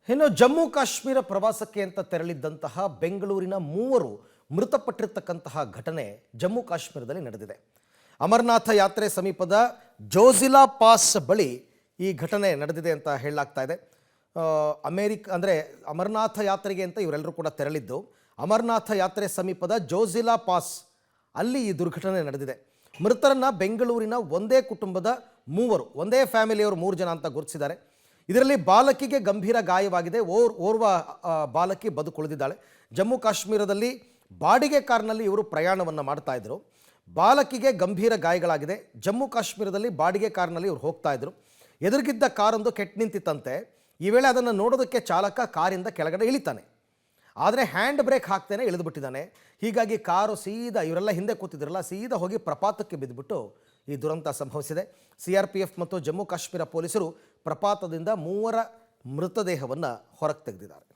ಇನ್ನು ಜಮ್ಮು ಕಾಶ್ಮೀರ ಪ್ರವಾಸಕ್ಕೆ ಅಂತ ತೆರಳಿದ್ದಂತಹ ಬೆಂಗಳೂರಿನ ಮೂವರು ಮೃತಪಟ್ಟಿರತಕ್ಕಂತಹ ಘಟನೆ ಜಮ್ಮು ಕಾಶ್ಮೀರದಲ್ಲಿ ನಡೆದಿದೆ. ಅಮರನಾಥ ಯಾತ್ರೆ ಸಮೀಪದ ಜೋಜಿಲಾ ಪಾಸ್ ಬಳಿ ಈ ಘಟನೆ ನಡೆದಿದೆ ಅಂತ ಹೇಳಲಾಗ್ತಾ ಇದೆ. ಅಮರನಾಥ ಯಾತ್ರೆಗೆ ಅಂತ ಇವರೆಲ್ಲರೂ ಕೂಡ ತೆರಳಿದ್ದು. ಅಮರನಾಥ ಯಾತ್ರೆ ಸಮೀಪದ ಜೋಜಿಲಾ ಪಾಸ್ ಅಲ್ಲಿ ಈ ದುರ್ಘಟನೆ ನಡೆದಿದೆ. ಮೃತರನ್ನ ಬೆಂಗಳೂರಿನ ಒಂದೇ ಕುಟುಂಬದ ಮೂವರು, ಒಂದೇ ಫ್ಯಾಮಿಲಿಯವರು 3 ಜನ ಅಂತ ಗುರುತಿಸಿದ್ದಾರೆ. ಇದರಲ್ಲಿ ಬಾಲಕಿಗೆ ಗಂಭೀರ ಗಾಯವಾಗಿದೆ. ಓರ್ವ ಬಾಲಕಿ ಬದುಕುಳಿದಿದ್ದಾಳೆ. ಜಮ್ಮು ಕಾಶ್ಮೀರದಲ್ಲಿ ಬಾಡಿಗೆ ಕಾರ್ನಲ್ಲಿ ಇವರು ಪ್ರಯಾಣವನ್ನು ಮಾಡ್ತಾ ಇದ್ರು. ಬಾಲಕಿಗೆ ಗಂಭೀರ ಗಾಯಗಳಾಗಿದೆ. ಜಮ್ಮು ಕಾಶ್ಮೀರದಲ್ಲಿ ಬಾಡಿಗೆ ಕಾರ್ನಲ್ಲಿ ಇವರು ಹೋಗ್ತಾ ಇದ್ರು. ಎದುರಿಗಿದ್ದ ಕಾರೊಂದು ಕೆಟ್ಟು ನಿಂತಿತ್ತಂತೆ. ಈ ವೇಳೆ ಅದನ್ನು ನೋಡೋದಕ್ಕೆ ಚಾಲಕ ಕಾರಿಂದ ಕೆಳಗಡೆ ಇಳಿತಾನೆ. ಆದರೆ ಹ್ಯಾಂಡ್ ಬ್ರೇಕ್ ಹಾಕ್ತೇನೆ ಇಳಿದುಬಿಟ್ಟಿದ್ದಾನೆ. ಹೀಗಾಗಿ ಕಾರು ಸೀದಾ, ಇವರೆಲ್ಲ ಹಿಂದೆ ಕೂತಿದ್ರಲ್ಲ, ಸೀದಾ ಹೋಗಿ ಪ್ರಪಾತಕ್ಕೆ ಬಿದ್ದುಬಿಟ್ಟು ಈ ದುರಂತ ಸಂಭವಿಸಿದೆ. CRPF ಮತ್ತು ಜಮ್ಮು ಕಾಶ್ಮೀರ ಪೊಲೀಸರು ಪ್ರಪಾತದಿಂದ 3 ಮೃತದೇಹವನ್ನು ಹೊರಗೆ ತೆಗೆದಿದ್ದಾರೆ.